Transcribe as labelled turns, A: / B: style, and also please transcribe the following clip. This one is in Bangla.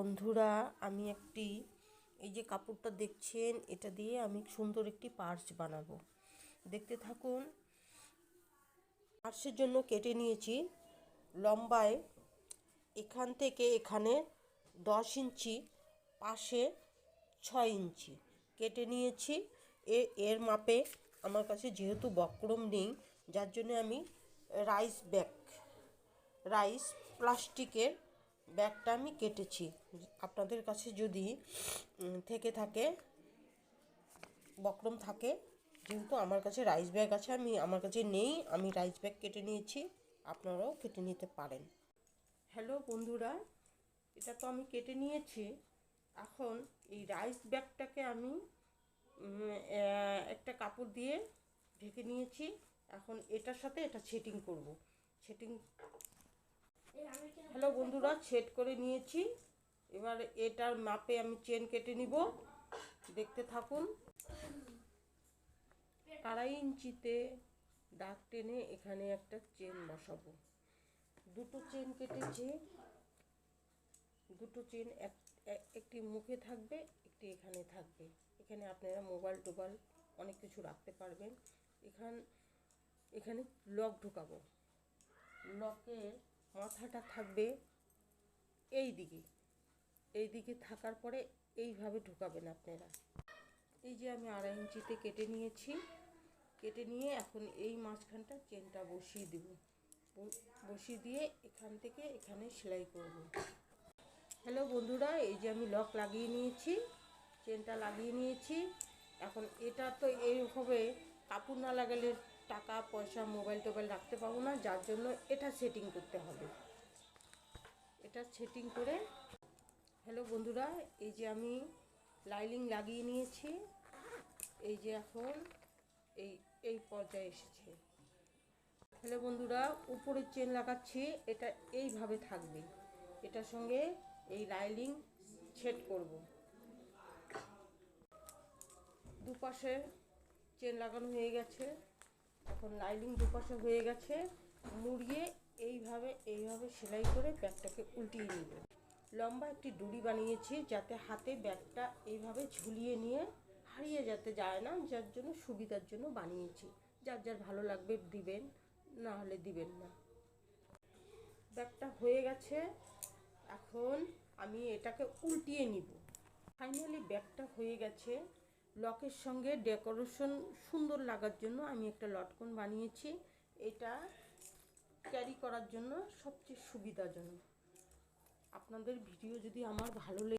A: বন্ধুরা, আমি এই যে কাপড়টা দেখছেন, এটা দিয়ে আমি সুন্দর একটি পার্স বানাবো। দেখতে থাকুন। পার্সের জন্য কেটে নিয়েছি লম্বায় এখান থেকে এখানে 10 ইঞ্চি, পাশে 6 ইঞ্চি কেটে নিয়েছি। এর মাপে আমার কাছে যেহেতু বক্রম নেই, যার জন্য আমি রাইস প্লাস্টিকের ব্যাগটা আমি কেটেছি। আপনাদের কাছে যদি থেকে থাকে, বক্রম থাকে, যেহেতু আমার কাছে রাইস ব্যাগ আছে, আমার কাছে নেই, আমি রাইস ব্যাগ কেটে নিয়েছি। আপনারাও কেটে নিতে পারেন। হ্যালো বন্ধুরা, এটা তো আমি কেটে নিয়েছি। এখন এই রাইস ব্যাগটাকে আমি একটা কাপড় দিয়ে ঢেকে নিয়েছি। এখন এটার সাথে এটা সেটিং করব। হ্যালো বন্ধুরা, সেট করে নিয়েছি। এবার এটার মাপে আমি চেন কেটে নিব। দেখতে থাকুন। 2.5 ইঞ্চিতে দাগ টেনে এখানে একটা চেন বসাবো। দুটো চেন কেটেছি। দুটো চেন একটি মুখে থাকবে, একটি এখানে থাকবে। এখানে আপনারা মোবাইল টোবাইল অনেক কিছু রাখতে পারবেন। এখানে লক ঢোকাবো। লকের মাথাটা থাকবে এই দিকে থাকার পরে এইভাবে ঢোকাবেন আপনারা। এই যে আমি 2.5 ইঞ্চিতে কেটে নিয়েছি। কেটে নিয়ে এখন এই মাঝখানটা চেনটা বসিয়ে দেব। বসিয়ে দিয়ে এখান থেকে এখানে সেলাই করব। হ্যালো বন্ধুরা, এই যে আমি লক লাগিয়ে নিয়েছি, চেনটা লাগিয়ে নিয়েছি। এখন এটা তো এইভাবে কাপড় না লাগালে টাকা পয়সা মোবাইল টোবাইল রাখতে পারবো না, যার জন্য এটা সেটিং করতে হবে। এটা সেটিং করে, হ্যালো বন্ধুরা, এই যে আমি লাইনিং লাগিয়ে নিয়েছি। এই যে এখন এই পর্যায়ে এসেছে। হ্যালো বন্ধুরা, উপরের চেন লাগাচ্ছি। এটা এইভাবে থাকবে। এটার সঙ্গে এই লাইনিং সেট করব। দুপাশে চেন লাগানো হয়ে গেছে। এখন লাইনিং দুপাশে হয়ে গেছে। মুড়িয়ে এইভাবে সেলাই করে ব্যাগটাকে উল্টিয়ে নিব। লম্বা একটি দড়ি বানিয়েছি, যাতে হাতে ব্যাগটা এইভাবে ঝুলিয়ে নিয়ে হারিয়ে যেতে যায় না, যার জন্য সুবিধার জন্য বানিয়েছি। যার যার ভালো লাগবে দিবেন, না হলে দিবেন না। ব্যাগটা হয়ে গেছে। এখন আমি এটাকে উল্টিয়ে নিব। ফাইনালি ব্যাগটা হয়ে গেছে। লকের সঙ্গে ডেকোরেশন সুন্দর লাগার জন্য আমি একটা লটকন বানিয়েছি। এটা ক্যারি করার জন্য সবচেয়ে সুবিধাজনক। আপনাদের ভিডিও যদি আমার ভালো